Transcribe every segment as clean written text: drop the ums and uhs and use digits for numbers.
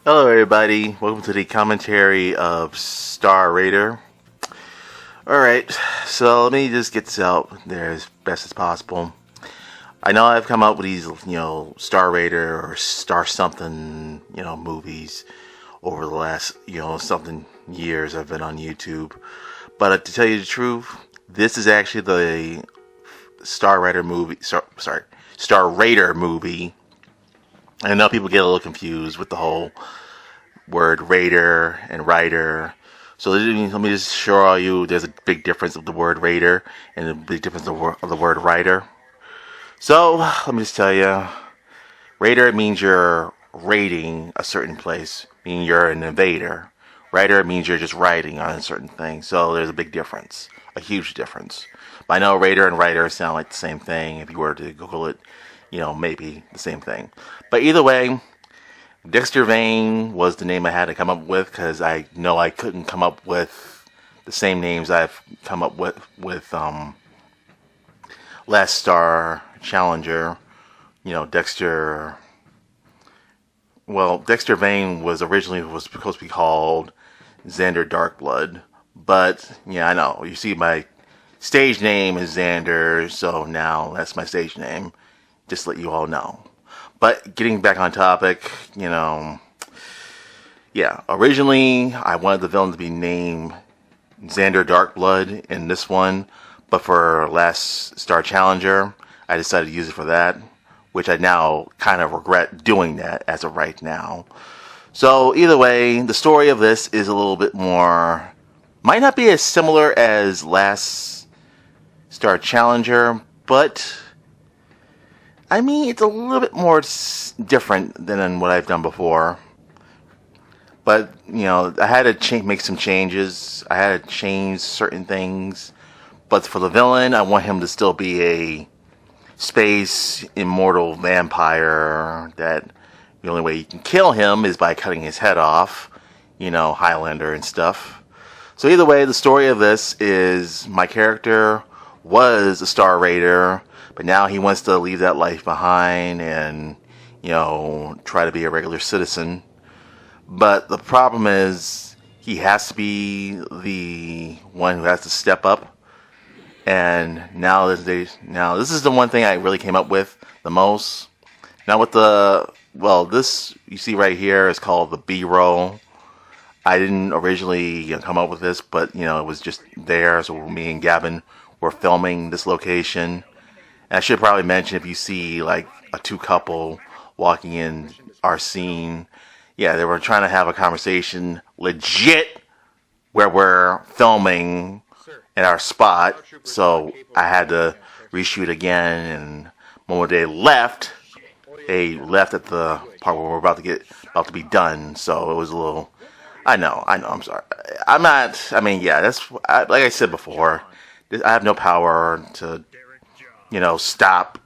Hello, everybody. Welcome to the commentary of Star Raider. Alright, so let me just get this out there as best as possible. I know I've come up with these, Star Raider or Star something, movies over the last, something years I've been on YouTube. But to tell you the truth, this is actually the Star Raider movie. Star Raider movie. I know people get a little confused with the whole word Raider and Rider. So let me just show you there's a big difference of the word Raider and a big difference of the word Rider. So let me just tell you, Raider means you're raiding a certain place, meaning you're an invader. Rider means you're just riding on a certain thing. So there's a big difference, a huge difference. But I know Raider and Rider sound like the same thing. If you were to Google it, maybe the same thing. But either way, Dexter Vane was the name I had to come up with because I know I couldn't come up with the same names I've come up with Last Star Challenger. Dexter. Well, Dexter Vane was supposed to be called Xander Darkblood, but yeah, I know. You see, my stage name is Xander, so now that's my stage name. Just to let you all know. But getting back on topic, originally I wanted the villain to be named Xander Darkblood in this one, but for Last Star Challenger, I decided to use it for that, which I now kind of regret doing that as of right now. So either way, the story of this is a little bit more, might not be as similar as Last Star Challenger, but I mean, it's a little bit more different than what I've done before. But, I had to make some changes. I had to change certain things. But for the villain, I want him to still be a space immortal vampire that the only way you can kill him is by cutting his head off. Highlander and stuff. So either way, the story of this is my character was a Star Raider, but now he wants to leave that life behind and, try to be a regular citizen. But the problem is he has to be the one who has to step up. And now this is the one thing I really came up with the most. Now with this you see right here is called the B-roll. I didn't originally come up with this, but it was just there. So me and Gavin were filming this location. And I should probably mention, if you see like a two couple walking in our scene, yeah, they were trying to have a conversation legit where we're filming in our spot. So I had to reshoot again, and when they left at the part where we're about to be done. So it was a little. I know. I'm sorry. I'm not. I mean, yeah. Like I said before. I have no power to, stop,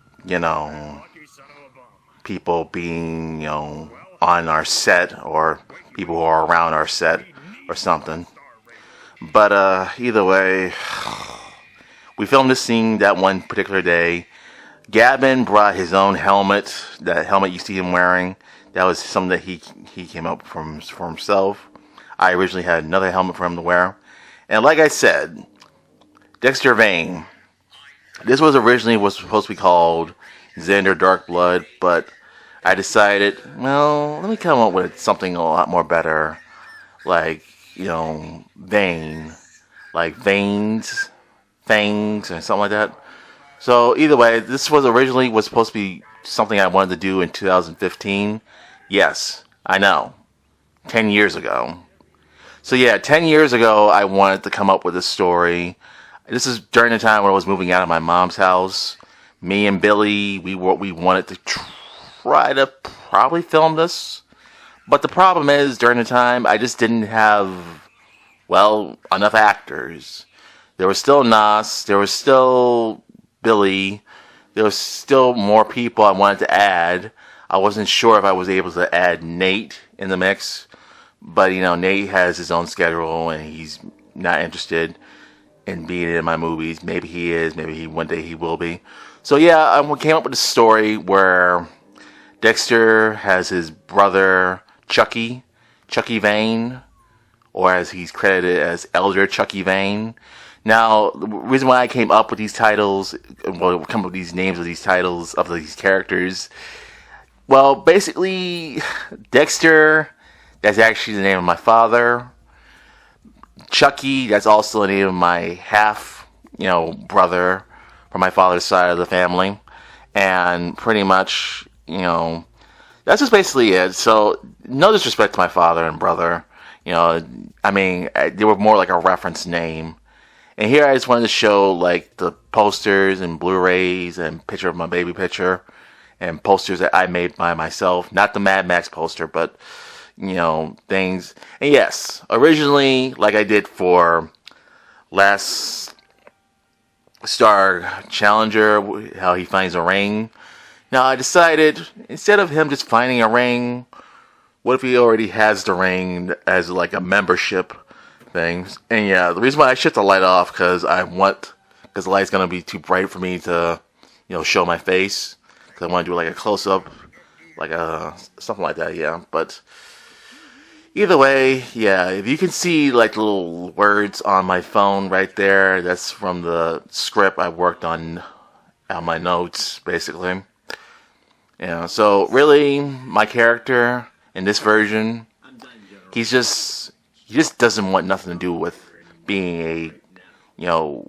people being, on our set or people who are around our set or something. But either way, we filmed this scene that one particular day. Gavin brought his own helmet. That helmet you see him wearing, that was something that he came up for himself. I originally had another helmet for him to wear. And like I said, Dexter Vane. This was supposed to be called Xander Darkblood, but I decided, well, let me come up with something a lot more better, like Vane, like veins, fangs, and something like that. So either way, this was supposed to be something I wanted to do in 2015. Yes, I know, 10 years ago. So yeah, 10 years ago, I wanted to come up with this story. This is during the time when I was moving out of my mom's house. Me and Billy, we wanted to try to probably film this. But the problem is, during the time, I just didn't have, enough actors. There was still Nas, there was still Billy, there was still more people I wanted to add. I wasn't sure if I was able to add Nate in the mix. But, Nate has his own schedule and he's not interested in being in my movies. Maybe he is. Maybe one day he will be. So yeah, I came up with a story where Dexter has his brother Chucky Chucky Vane, or as he's credited as Elder Chucky Vane. Now, the reason why I came up with these titles, well, come up with these names of these titles of these characters, well, basically, Dexter, that's actually the name of my father. Chucky, that's also the name of my half, brother from my father's side of the family. And pretty much, that's just basically it. So, no disrespect to my father and brother. They were more like a reference name. And here I just wanted to show like the posters and Blu-rays and picture of my baby picture and posters that I made by myself. Not the Mad Max poster, but things. And yes, originally, like I did for last Star Challenger, how he finds a ring. Now I decided, instead of him just finding a ring, what if he already has the ring as like a membership thing? And yeah, the reason why I shut the light off, because the light's going to be too bright for me to, show my face. Because I want to do like a close-up, like something like that, yeah. But either way, yeah, if you can see like little words on my phone right there, that's from the script I worked on my notes, basically. Yeah, so really, my character in this version, he just doesn't want nothing to do with being a,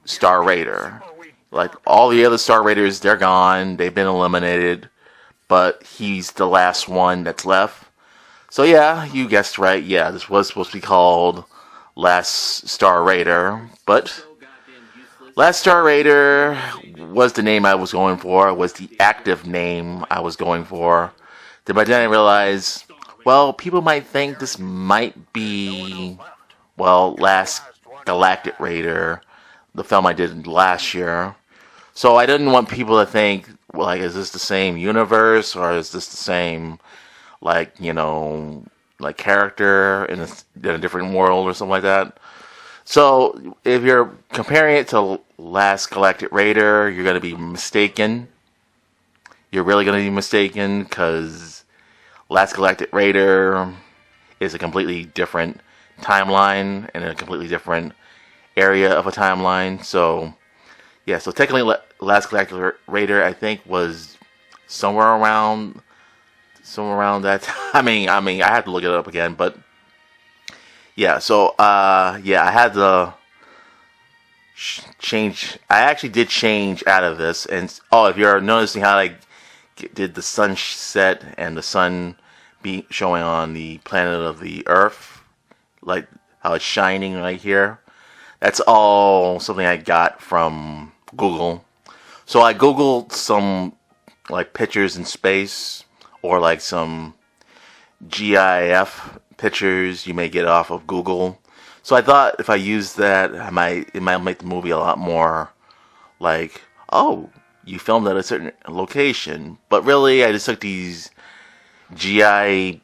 Star Raider. Like, all the other Star Raiders, they're gone, they've been eliminated, but he's the last one that's left. So yeah, you guessed right, yeah, this was supposed to be called Last Star Raider, but Last Star Raider was the name I was going for, was the active name I was going for. But then I realized, well, people might think this might be, Last Galactic Raider, the film I did last year. So I didn't want people to think, is this the same universe, or is this the same, character in a different world or something like that. So if you're comparing it to Last Galactic Raider, you're going to be mistaken. You're really going to be mistaken, because Last Galactic Raider is a completely different timeline and a completely different area of a timeline. So, yeah, so technically Last Galactic Raider, I think, was somewhere around that. I had to look it up again, but yeah, so, I had to change. I actually did change out of this. And, if you're noticing how I did the sunset and the sun be showing on the planet of the Earth, like how it's shining right here, that's all something I got from Google. So I Googled some, pictures in space, or, some GIF pictures you may get off of Google. So I thought if I used that, it might make the movie a lot more you filmed at a certain location. But really, I just took these GI,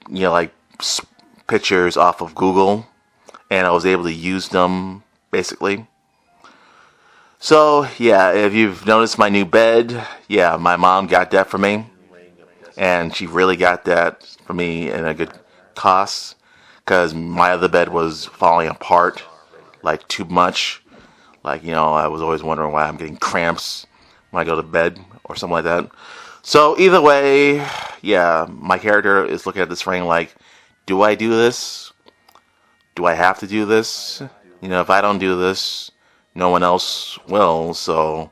pictures off of Google, and I was able to use them, basically. So, yeah, if you've noticed my new bed, yeah, my mom got that for me. And she really got that for me in a good cost, because my other bed was falling apart, too much. I was always wondering why I'm getting cramps when I go to bed or something like that. So either way, yeah, my character is looking at this ring do I do this? Do I have to do this? If I don't do this, no one else will. So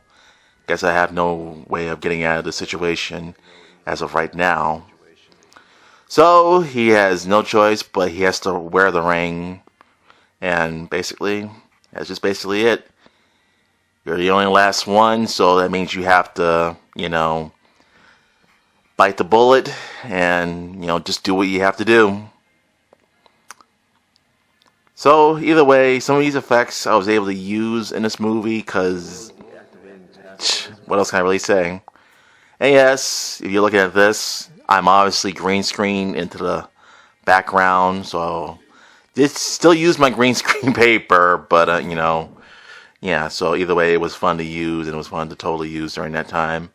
guess I have no way of getting out of the situation as of right now. So he has no choice, but he has to wear the ring. And basically, that's just basically it. You're the only last one, so that means you have to, bite the bullet and, just do what you have to do. So, either way, some of these effects I was able to use in this movie, because what else can I really say? And yes, if you're looking at this, I'm obviously green screen into the background, so just still use my green screen paper, but, yeah, so either way, it was fun to use, and it was fun to totally use during that time.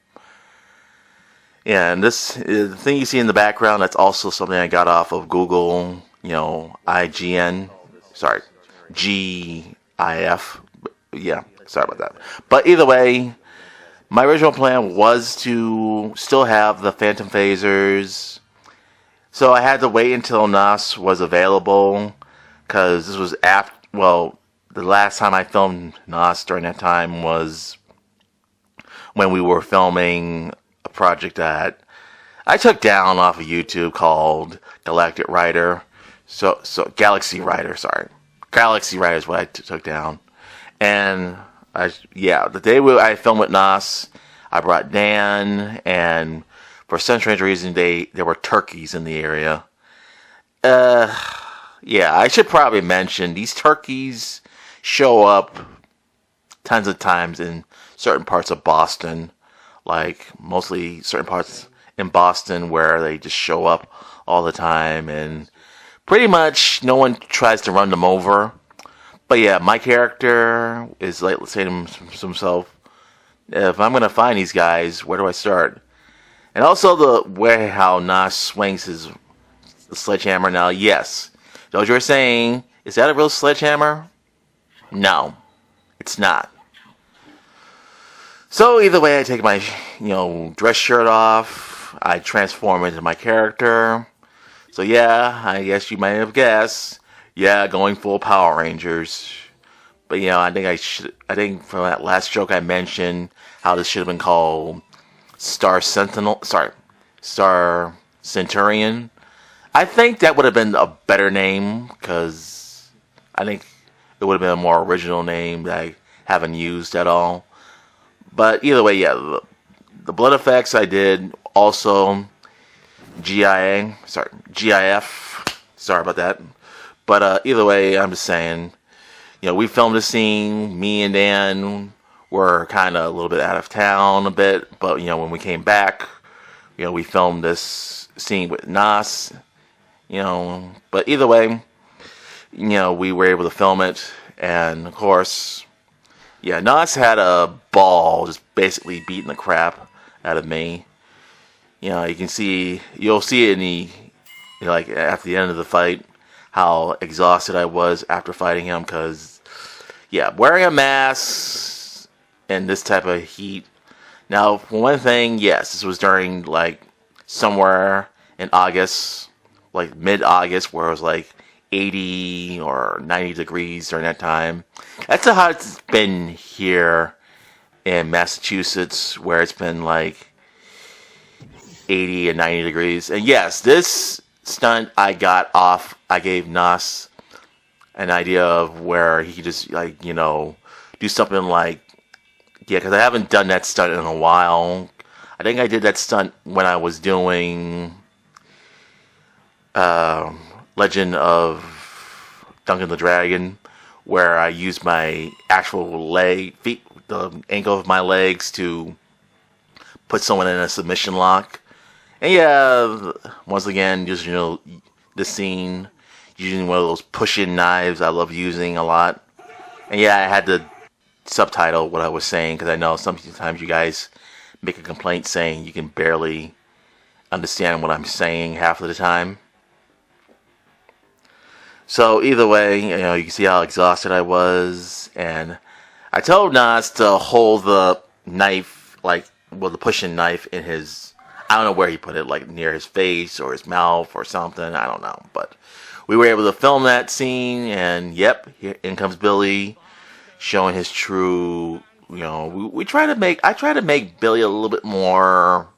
Yeah, and the thing you see in the background, that's also something I got off of Google. IGN. Sorry, GIF. Yeah, sorry about that. But either way, my original plan was to still have the Phantom Phasers. So I had to wait until NOS was available, because this was after, well, the last time I filmed NOS during that time was when we were filming a project that I took down off of YouTube called Galactic Rider. So Galaxy Rider, sorry. Galaxy Rider is what I took down. And the day I filmed with NOS, I brought Dan, and for some strange reason, there were turkeys in the area. I should probably mention these turkeys show up tons of times in certain parts of Boston, like mostly certain parts in Boston where they just show up all the time, and pretty much no one tries to run them over. But yeah, my character is like saying to himself, if I'm gonna find these guys, where do I start? And also the way how NOS swings his sledgehammer. Now, yes, those you were saying, is that a real sledgehammer? No, it's not. So either way, I take my dress shirt off. I transform into my character. So yeah, I guess you might have guessed. Yeah, going full Power Rangers. But I think from that last joke I mentioned how this should have been called Star Centurion. I think that would have been a better name, because I think it would have been a more original name that I haven't used at all. But either way, yeah, the blood effects I did also GIF. Sorry about that. But either way, I'm just saying, we filmed a scene. Me and Dan were kind of a little bit out of town a bit, but when we came back, we filmed this scene with NOS. But either way, we were able to film it, and of course, NOS had a ball just basically beating the crap out of me. You'll see it in the, like after the end of the fight, how exhausted I was after fighting him, because, wearing a mask in this type of heat. Now, for one thing, yes, this was during, like, somewhere in August, like mid-August, where it was like 80 or 90 degrees during that time. That's how it's been here in Massachusetts, where it's been like 80 and 90 degrees. And yes, this stunt I gave NOS an idea of where he could just, like, do something like, because I haven't done that stunt in a while. I think I did that stunt when I was doing Legend of Duncan the Dragon, where I used my actual feet, the ankle of my legs, to put someone in a submission lock. And once again, using this scene, using one of those push-in knives I love using a lot. And I had to subtitle what I was saying, because I know sometimes you guys make a complaint saying you can barely understand what I'm saying half of the time. So either way, you can see how exhausted I was, and I told NOS to hold the knife, the pushing knife in his, I don't know where he put it, like near his face or his mouth or something, I don't know. But we were able to film that scene, and yep, here in comes Billy, showing his true, I try to make Billy a little bit more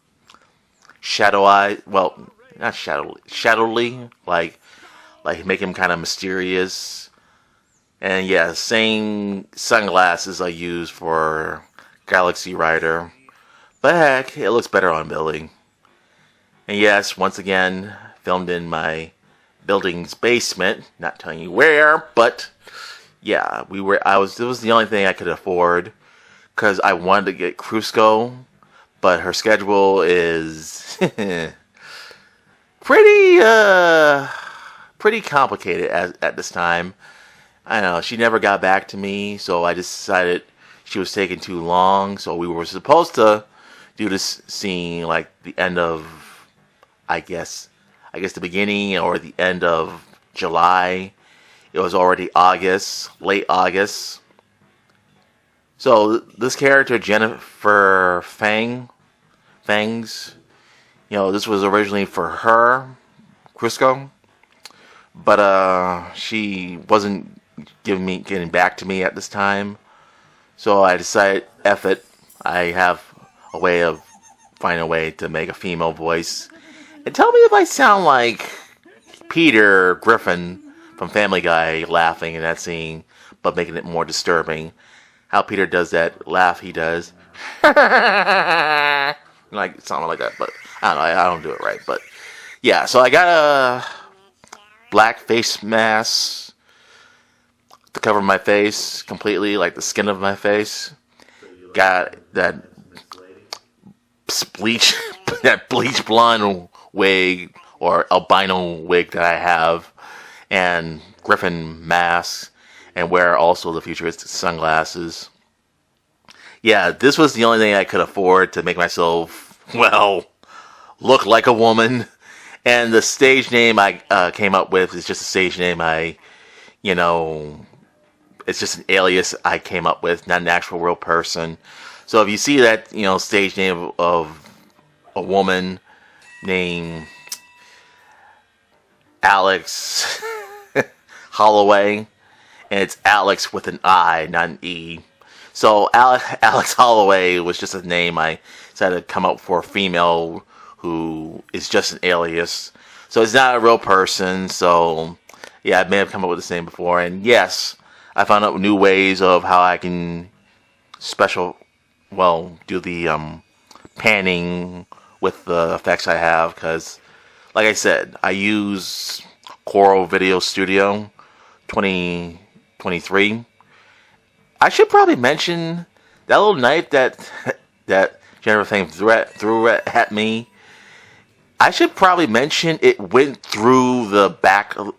shadowy, well, not shadowly, like make him kind of mysterious. And same sunglasses I use for Galaxy Rider. But heck, it looks better on Billy. And yes, once again, filmed in my building's basement. Not telling you where, but it was the only thing I could afford, because I wanted to get Crusoe, but her schedule is pretty complicated at this time. I know, she never got back to me, so I just decided she was taking too long. So we were supposed to do this scene like the end of, I guess the beginning or the end of July. It was already August, late August. So this character, Jennifer Fangs, this was originally for her, Crisco, but she wasn't getting back to me at this time. So I decided, F it, I have a way of finding a way to make a female voice. And tell me if I sound like Peter Griffin from Family Guy laughing in that scene, but making it more disturbing. How Peter does that laugh he does. Like something like that, but I don't know, I don't do it right. But yeah, so I got a black face mask to cover my face completely, like the skin of my face. Got that bleach blonde wig or albino wig that I have, and Griffin mask, and wear also the futuristic sunglasses. Yeah, this was the only thing I could afford to make myself, look like a woman. And the stage name I came up with is just a stage name it's just an alias I came up with, not an actual real person. So if you see that, stage name of a woman named Alex Holloway, and it's Alex with an I, not an E. So Alex Holloway was just a name I decided to come up for a female who is just an alias. So it's not a real person. So yeah, I may have come up with this name before. And yes, I found out new ways of how I can do the panning with the effects I have. Because, like I said, I use Coral Video Studio 2023. I should probably mention that little knife that Jennifer Fang threw at me. I should probably mention it went through the back of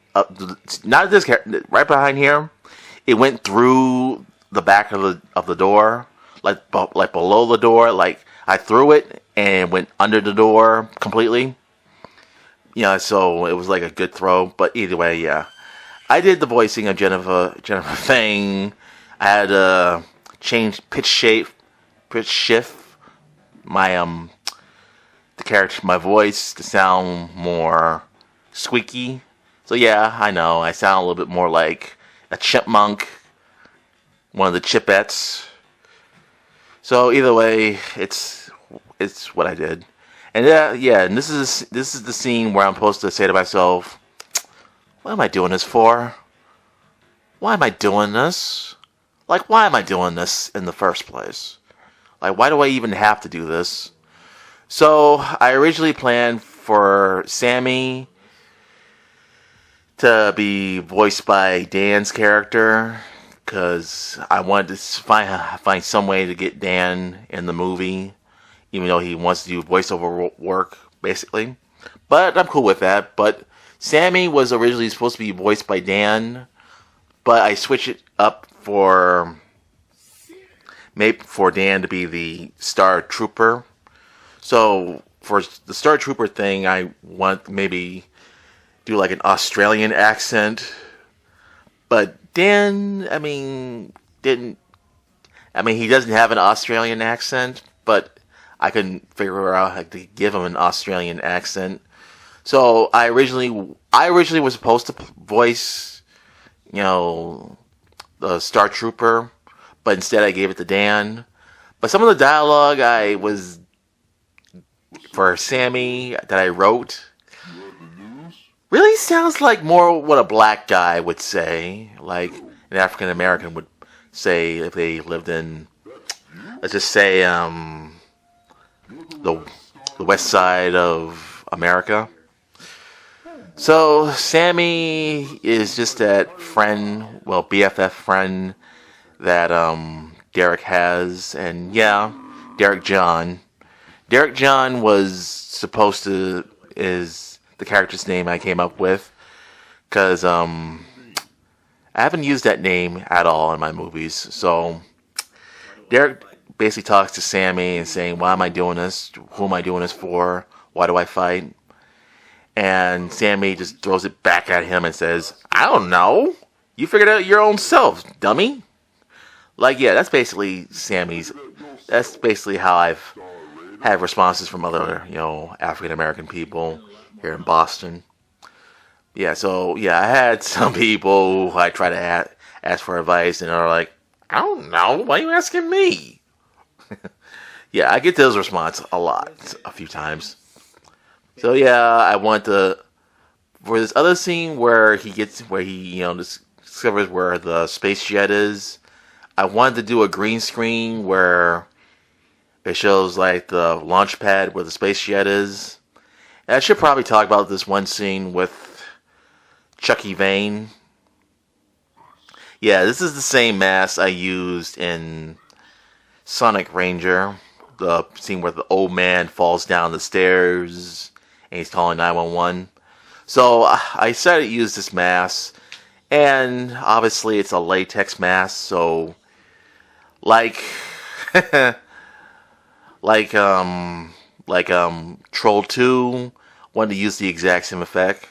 not this character, right behind here. It went through the back of the door, like below the door. Like I threw it and went under the door completely. So it was like a good throw. But either way, yeah, I did the voicing of Jennifer Fang. I had to change pitch shift my the character, my voice to sound more squeaky. So yeah, I know I sound a little bit more like a chipmunk, one of the Chipettes. So either way, it's what I did, and and this is the scene where I'm supposed to say to myself, "What am I doing this for? Why am I doing this? Like, why am I doing this in the first place? Like, why do I even have to do this?" So I originally planned for Sammy to be voiced by Dan's character, because I wanted to find some way to get Dan in the movie, even though he wants to do voiceover work, basically. But I'm cool with that. But Sammy was originally supposed to be voiced by Dan, but I switched it up for Dan to be the Star Trooper. So for the Star Trooper thing, I want maybe do like an Australian accent. But Dan, he doesn't have an Australian accent, but I couldn't figure out how to give him an Australian accent. So I originally was supposed to voice, the Star Trooper, but instead I gave it to Dan. But some of the dialogue for Sammy that I wrote really sounds like more what a black guy would say, like an African American would say if they lived in, let's just say, the west side of America. So Sammy is just that friend, BFF friend that Derek has, and yeah, Derek John. Derek John is the character's name I came up with, because I haven't used that name at all in my movies. So Derek basically talks to Sammy and saying, "Why am I doing this? Who am I doing this for? Why do I fight?" And Sammy just throws it back at him and says, "I don't know. You figured it out your own self, dummy." Like, yeah, that's basically Sammy's. That's basically how I've had responses from other, African American people here in Boston. Yeah, so yeah, I had some people who I try to ask for advice, and are like, "I don't know. Why are you asking me?" Yeah, I get those responses a lot, a few times. So yeah, I want to for this other scene where he discovers where the space jet is. I wanted to do a green screen where it shows like the launch pad where the space jet is. And I should probably talk about this one scene with Chucky Vane. Yeah, this is the same mask I used in Sonic Ranger. The scene where the old man falls down the stairs and he's calling 911. So I decided to use this mask, and obviously it's a latex mask, so like like Troll 2 wanted to use the exact same effect.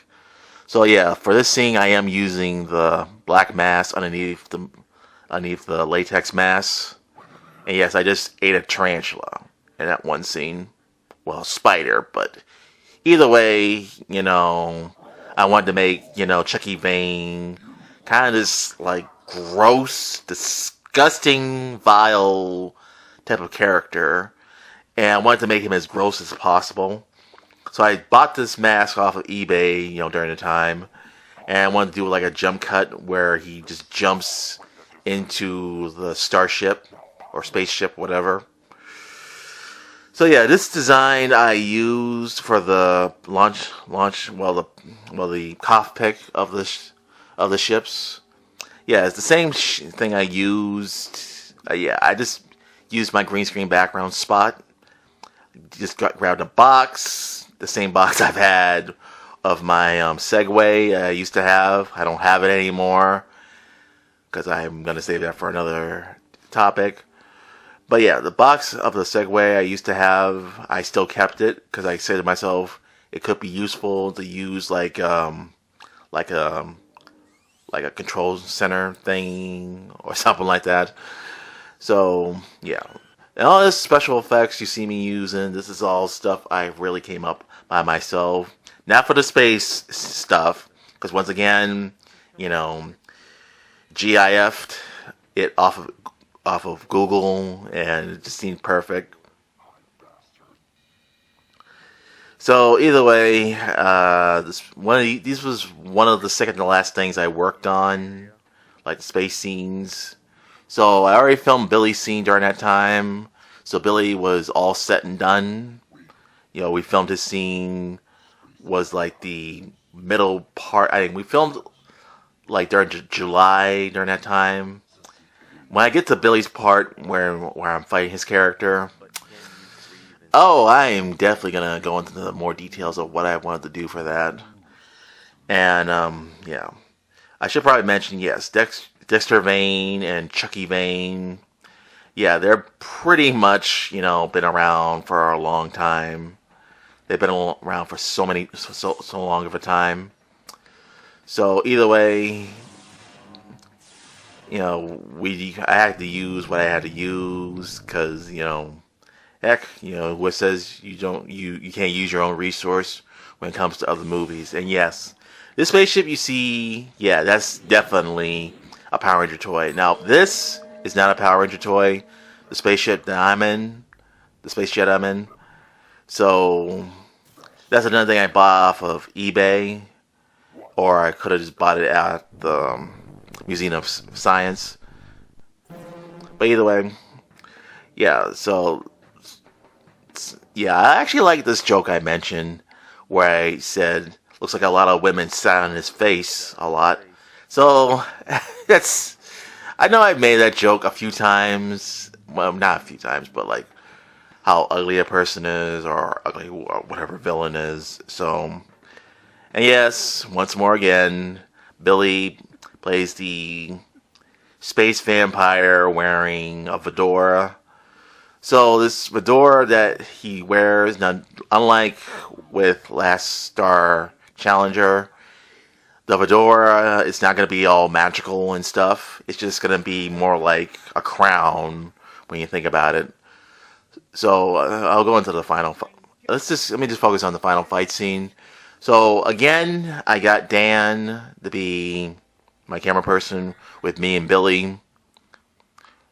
So yeah, for this scene I am using the black mask underneath the latex mask. And yes, I just ate a tarantula in that one scene. Well, spider, but either way, I wanted to make, Chucky Vane kind of this, like, gross, disgusting, vile type of character. And I wanted to make him as gross as possible. So I bought this mask off of eBay, during the time. And I wanted to do, like, a jump cut where he just jumps into the starship or spaceship, whatever. So yeah, this design I used for the the cockpit of the ships. Yeah, it's the same thing I used. Yeah, I just used my green screen background spot. Just grabbed a box, the same box I've had of my Segway I used to have. I don't have it anymore because I'm gonna save that for another topic. But yeah, the box of the Segway I used to have, I still kept it because I said to myself it could be useful to use like a control center thing or something like that. So yeah, and all this special effects you see me using, this is all stuff I really came up by myself. Not for the space stuff, because once again, GIF'd it off of Google, and it just seemed perfect. So either way, these was one of the second to last things I worked on, like the space scenes. So I already filmed Billy's scene during that time. So Billy was all set and done. We filmed his scene was like the middle part. I think we filmed like during July during that time. When I get to Billy's part where I'm fighting his character, I am definitely gonna go into the more details of what I wanted to do for that. And yeah, I should probably mention yes, Dexter Vane and Chucky Vane. Yeah, they're pretty much been around for a long time. They've been around for so long of a time. So either way, I had to use what I had to use because, heck, what says you can't use your own resource when it comes to other movies. And yes, this spaceship you see, yeah, that's definitely a Power Ranger toy. Now, this is not a Power Ranger toy. The spaceship that I'm in, the space jet I'm in. So that's another thing I bought off of eBay, or I could have just bought it at the Museum of Science. But either way, yeah, so yeah, I actually like this joke I mentioned where I said looks like a lot of women sat on his face a lot. So I know I've made that joke a few times. Well, not a few times, but like how ugly a person is or ugly or whatever villain is. So, and yes, once more again, Billy plays the space vampire wearing a fedora. So this fedora that he wears, now, unlike with Last Star Challenger, the fedora is not going to be all magical and stuff. It's just going to be more like a crown when you think about it. So I'll go into the final. Let me just focus on the final fight scene. So again, I got Dan to be my camera person with me and Billy.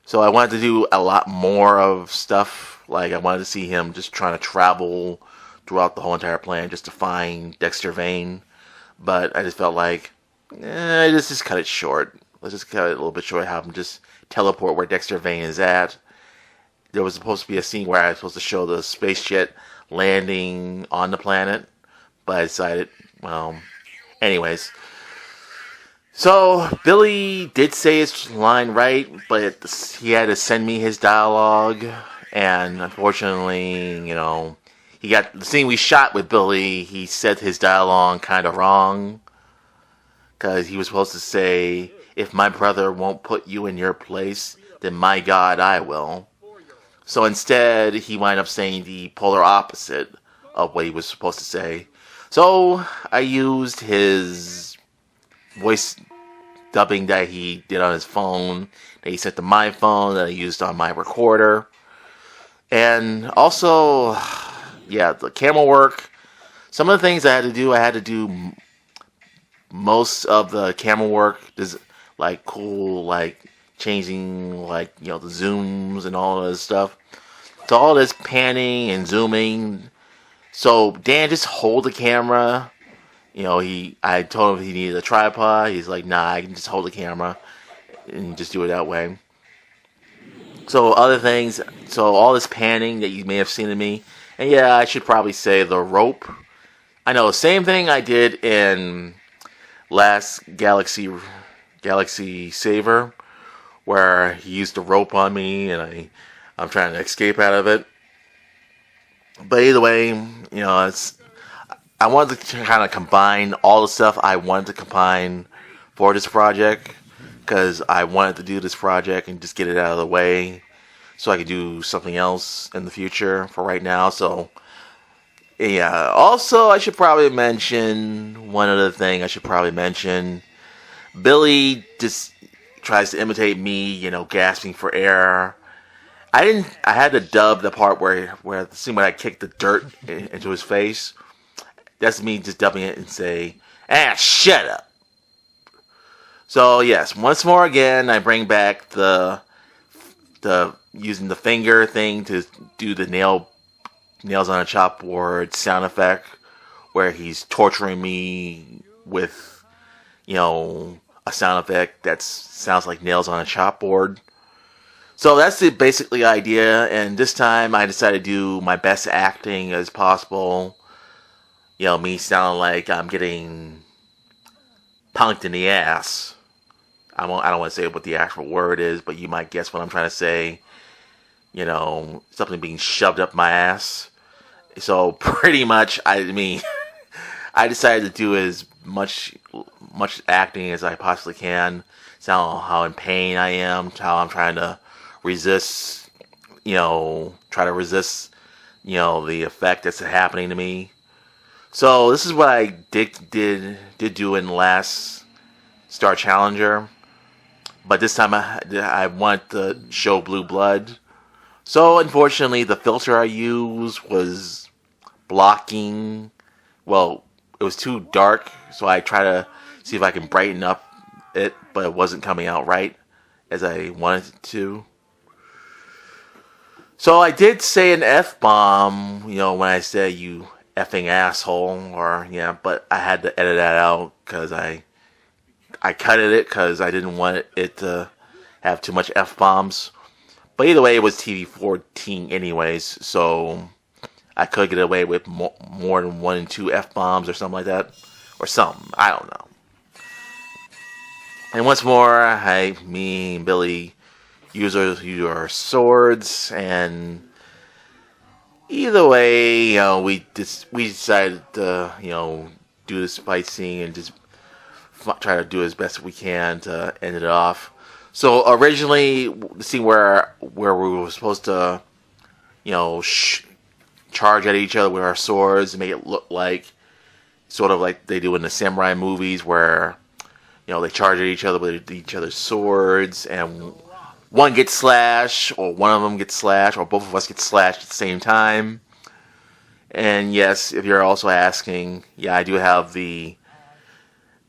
So I wanted to do a lot more of stuff. Like I wanted to see him just trying to travel throughout the whole entire plan just to find Dexter Vane. But I just felt like, let's just cut it short. Let's just cut it a little bit short. Have him just teleport where Dexter Vane is at. There was supposed to be a scene where I was supposed to show the space jet landing on the planet. But I decided, well, anyways. So, Billy did say his line right, but he had to send me his dialogue. And unfortunately, he got the scene we shot with Billy, he said his dialogue kind of wrong. Because he was supposed to say, if my brother won't put you in your place, then my God, I will. So instead, he wound up saying the polar opposite of what he was supposed to say. So I used his voice dubbing that he did on his phone, that he sent to my phone, that I used on my recorder. And also, yeah, the camera work. Some of the things I had to do most of the camera work, like cool, like changing, like, the zooms and all of this stuff. So all this panning and zooming. So Dan just hold the camera. I told him he needed a tripod. He's like, nah, I can just hold the camera and just do it that way. So other things, so all this panning that you may have seen in me, and yeah, I should probably say the rope. I know, same thing I did in last Galaxy Saver, where he used the rope on me and I'm trying to escape out of it. But either way, I wanted to kind of combine all the stuff I wanted to combine for this project, because I wanted to do this project and just get it out of the way so I could do something else in the future for right now. So, yeah. Also, I should probably mention one other thing. Billy just tries to imitate me, gasping for air. I had to dub the part where the scene when I kicked the dirt into his face. That's me just dubbing it and say, shut up. So yes, once more again, I bring back the using the finger thing to do the nails on a chalkboard sound effect, where he's torturing me with, a sound effect that sounds like nails on a chalkboard. So that's the basically idea, and this time I decided to do my best acting as possible. Me sounding like I'm getting punked in the ass. I don't want to say what the actual word is, but you might guess what I'm trying to say. Something being shoved up my ass. So pretty much, I decided to do as much acting as I possibly can. Sound how in pain I am, how I'm trying to resist, the effect that's happening to me. So this is what I did do in Last Star Challenger, but this time I want to show blue blood. So unfortunately, the filter I used was blocking. Well, it was too dark, so I try to see if I can brighten up it, but it wasn't coming out right as I wanted it to. So I did say an F-bomb, when I said you effing asshole, but I had to edit that out because I cutted it because I didn't want it to have too much F-bombs. But either way, it was TV-14 anyways, so I could get away with more than 1 and 2 F-bombs or something like that. Or something, I don't know. And once more, me and Billy use our swords, and either way, we decided to, do this fight scene and just try to do as best we can to end it off. So originally, the scene where we were supposed to you know, charge at each other with our swords and make it look like sort of like they do in the samurai movies where, you know, they charge at each other with each other's swords and one gets slashed or one of them gets slashed or both of us get slashed at the same time. And yes, if you're also asking, yeah, I do have the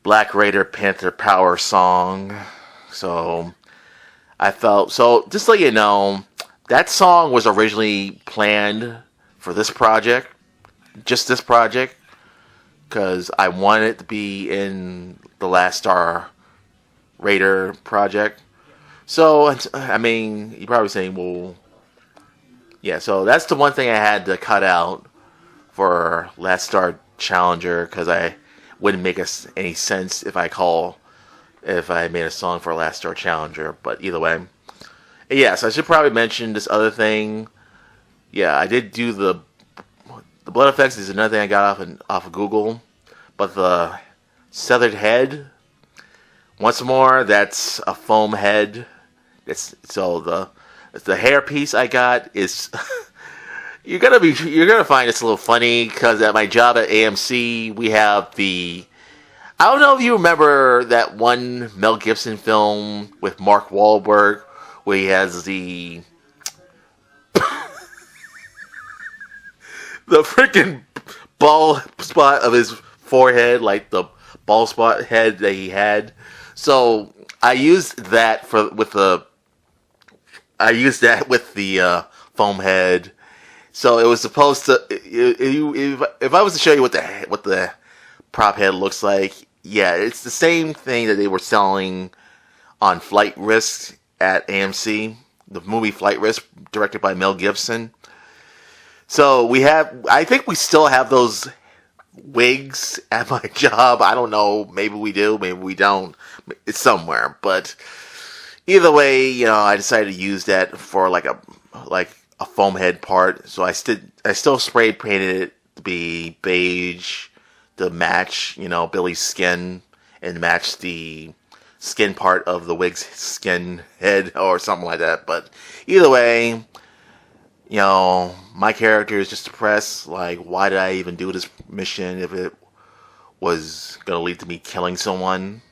Black Raider Panther Power song. So I felt, so just to let you know, that song was originally planned for this project, just this project, because I wanted it to be in the Last Star Raider project. So, I mean, you're probably saying, well, yeah, so that's the one thing I had to cut out for Last Star Challenger, because I wouldn't make any sense if I made a song for Last Star Challenger. But either way, yes, I should probably mention this other thing. Yeah, I did do the blood effects is another thing I got off of Google, but the severed head, once more, that's a foam head. So the hair piece I got is you're gonna find this a little funny, because at my job at AMC we have I don't know if you remember that one Mel Gibson film with Mark Wahlberg where he has the freaking bald spot of his forehead, like the bald spot head that he had. So I used that with the foam head. So it was supposed to. If I was to show you what the prop head looks like, yeah, it's the same thing that they were selling on Flight Risk at AMC, the movie Flight Risk, directed by Mel Gibson. So I think we still have those wigs at my job. I don't know. Maybe we do. Maybe we don't. It's somewhere. But either way, you know, I decided to use that for like a foam head part. So I still spray painted it to be beige to match, you know, Billy's skin and match the skin part of the wig's skin head or something like that. But either way, you know, my character is just depressed. Like, why did I even do this mission if it was going to lead to me killing someone?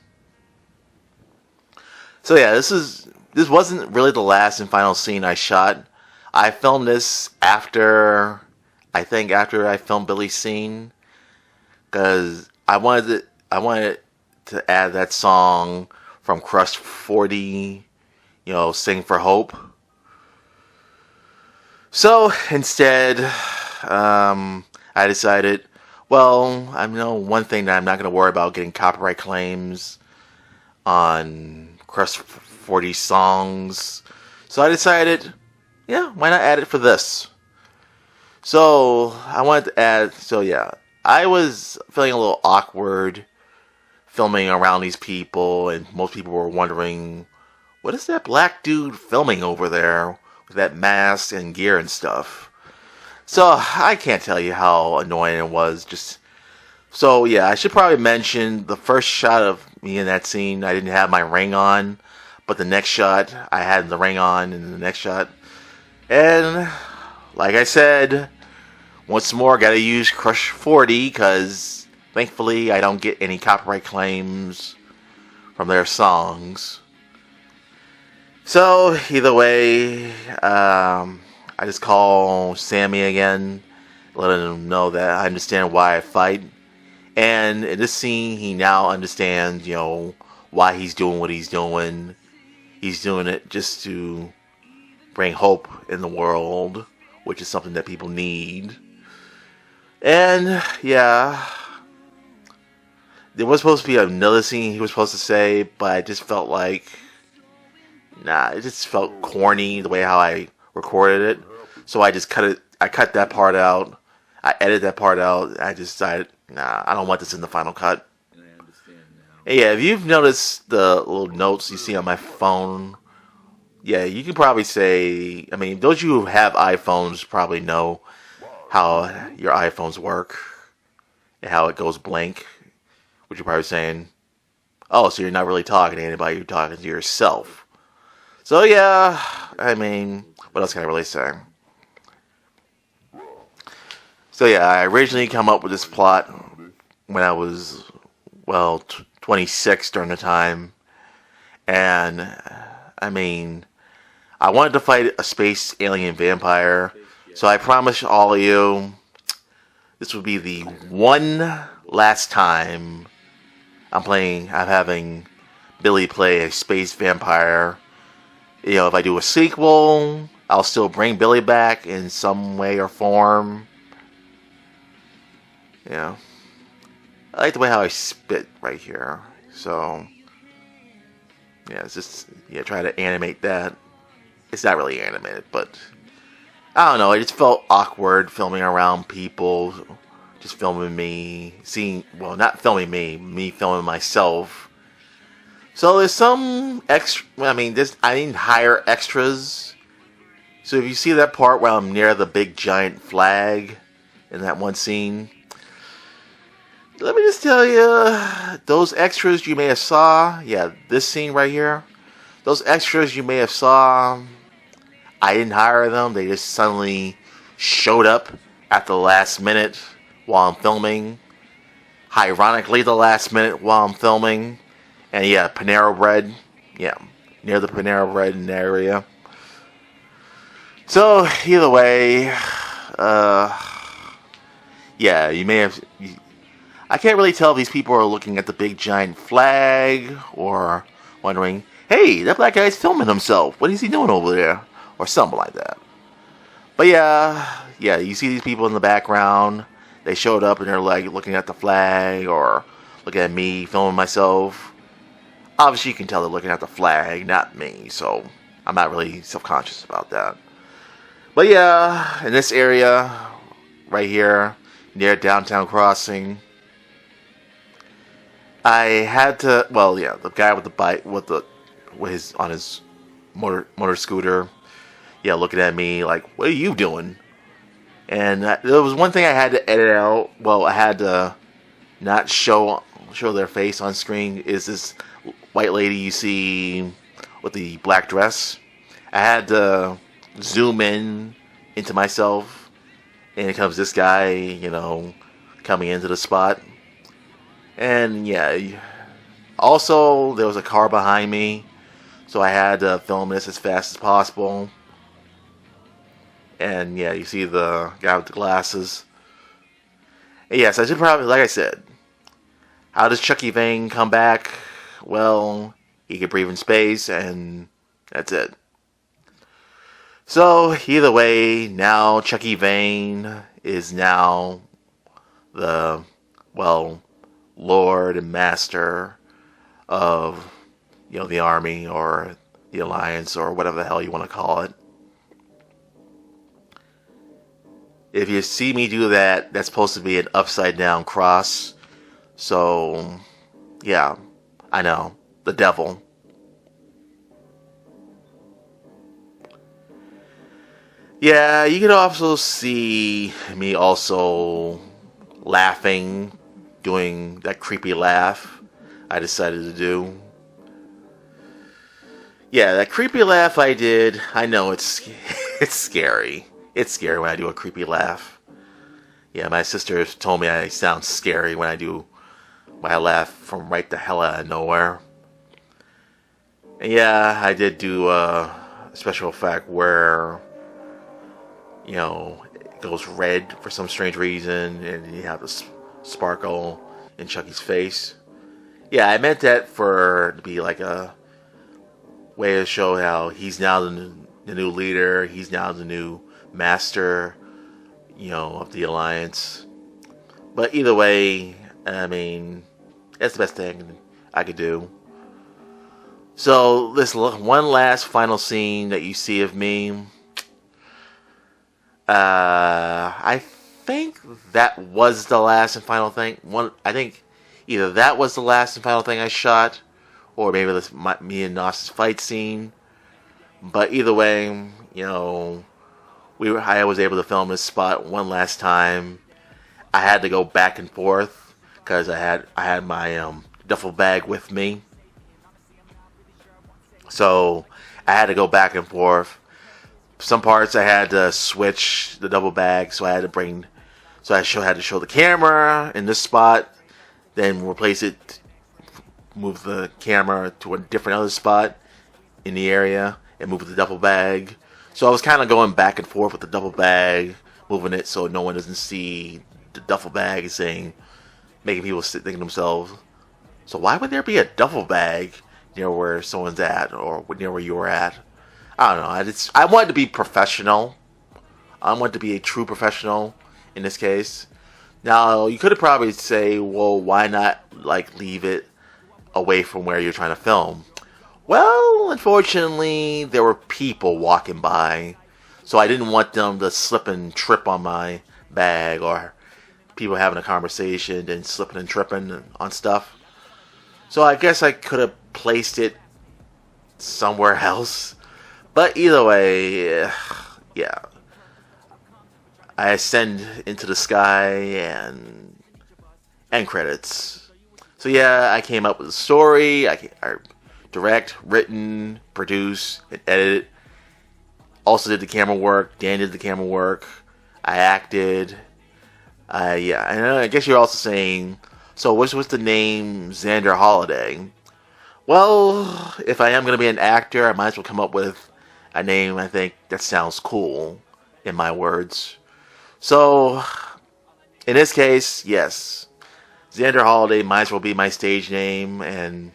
So yeah, this wasn't really the last and final scene I shot. I filmed this after I filmed Billy's scene, because I wanted to add that song from Crush 40, you know, Sing for Hope. So instead, I decided, well, I know one thing that I'm not going to worry about getting copyright claims on Crush 40 songs. So I decided, yeah, why not add it for this? So I wanted to add, so yeah, I was feeling a little awkward filming around these people, and most people were wondering, what is that black dude filming over there with that mask and gear and stuff? So I can't tell you how annoying it was. So yeah, I should probably mention the first shot of me in that scene, I didn't have my ring on, but the next shot I had the ring on, and the next shot, and like I said, once more, gotta use Crush 40, because thankfully I don't get any copyright claims from their songs. So either way, I just call Sammy again, letting him know that I understand why I fight. And in this scene, he now understands, you know, why he's doing what he's doing. He's doing it just to bring hope in the world, which is something that people need. And yeah, there was supposed to be another scene he was supposed to say, but I just felt like, it just felt corny the way how I recorded it. So I just cut that part out. I edited that part out. I just decided, I don't want this in the final cut. And yeah, if you've noticed the little notes you see on my phone, yeah, you can probably say, I mean, those of you who have iPhones probably know how your iPhones work and how it goes blank, which you're probably saying, oh, so you're not really talking to anybody, you're talking to yourself. So yeah, I mean, what else can I really say? So yeah, I originally come up with this plot when I was, well, 26 during the time. And, I mean, I wanted to fight a space alien vampire. So I promise all of you, this would be the one last time I'm having Billy play a space vampire. You know, if I do a sequel, I'll still bring Billy back in some way or form. Yeah. I like the way how I spit right here. So, yeah, it's just, yeah, try to animate that. It's not really animated, but I don't know. It just felt awkward filming around people, just filming me, well, not filming me filming myself. So there's some extra, I didn't hire extras. So if you see that part where I'm near the big giant flag in that one scene, let me just tell you, those extras you may have saw, yeah, this scene right here, those extras you may have saw, I didn't hire them. They just suddenly showed up at the last minute while I'm filming. Ironically, the last minute while I'm filming. And yeah, Panera Bread. Yeah, near the Panera Bread in the area. So, either way, yeah, you may have... I can't really tell if these people are looking at the big giant flag or wondering, hey, that black guy's filming himself. What is he doing over there? Or something like that. But yeah, you see these people in the background. They showed up and they're like looking at the flag or looking at me filming myself. Obviously, you can tell they're looking at the flag, not me. So I'm not really self-conscious about that. But yeah, in this area right here near Downtown Crossing, I had to. Well, yeah, the guy with the bike on his motor scooter. Yeah, looking at me like, what are you doing? And there was one thing I had to edit out. Well, I had to not show their face on screen. Is this white lady you see with the black dress? I had to zoom into myself, and it comes this guy, coming into the spot. And yeah, also there was a car behind me, so I had to film this as fast as possible. And yeah, you see the guy with the glasses. And yes, I should probably, like I said, how does Chucky Vane come back? Well, he can breathe in space, and that's it. So, either way, now Chucky Vane is now the, well, Lord and Master of, the Army or the Alliance or whatever the hell you want to call it. If you see me do that, that's supposed to be an upside down cross. So, yeah, I know. The devil. Yeah, you can also see me also laughing, doing that creepy laugh I decided to do. Yeah, that creepy laugh I did, I know it's scary. It's scary when I do a creepy laugh. Yeah, my sister told me I sound scary when I laugh from right the hell out of nowhere. And yeah, I did do a special effect where, it goes red for some strange reason, and you have this sparkle in Chucky's face. Yeah, I meant that to be like a way to show how he's now the new leader, he's now the new master, of the Alliance. But either way, that's the best thing I could do. So, this one last final scene that you see of me, I think that was the last and final thing. I think either that was the last and final thing I shot, or maybe me and Nos's fight scene. But either way, I was able to film this spot one last time. I had to go back and forth because I had my duffel bag with me, so I had to go back and forth. Some parts I had to switch the double bag, so So I had to show the camera in this spot, then replace it, move the camera to a different other spot in the area, and move the duffel bag. So I was kind of going back and forth with the duffel bag, moving it so no one doesn't see the duffel bag, saying, making people think to themselves, so why would there be a duffel bag near where someone's at, or near where you were at? I don't know. I wanted to be professional. I wanted to be a true professional in this case. Now, you could have probably say, well, why not leave it away from where you're trying to film? Well, unfortunately, there were people walking by, so I didn't want them to slip and trip on my bag, or people having a conversation and slipping and tripping on stuff. So I guess I could have placed it somewhere else. But either way, yeah. I ascend into the sky and end credits. So yeah, I came up with a story. I direct, written, produce, and edit. Also did the camera work. Dan did the camera work. I acted. Yeah, and I guess you're also saying, so what's the name Xander Holiday? Well, if I am going to be an actor, I might as well come up with a name I think that sounds cool, in my words. So, in this case, yes, Xander Holiday might as well be my stage name, and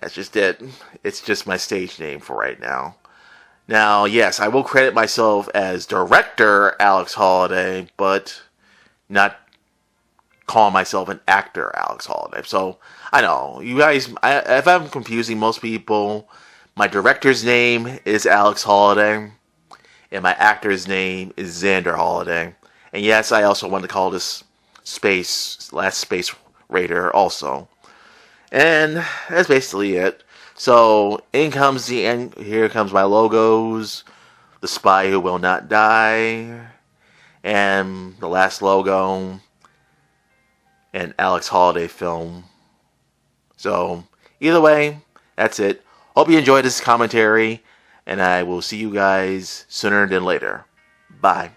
that's just it. It's just my stage name for right now. Now, yes, I will credit myself as director Alex Holiday, but not call myself an actor Alex Holiday. So, I know, you guys, if I'm confusing most people, my director's name is Alex Holiday, and my actor's name is Xander Holiday. And yes, I also want to call this Last Space Raider also. And that's basically it. So, in comes the end. Here comes my logos. The Spy Who Will Not Die. And the last logo. And Alex Holiday film. So, either way, that's it. Hope you enjoyed this commentary. And I will see you guys sooner than later. Bye.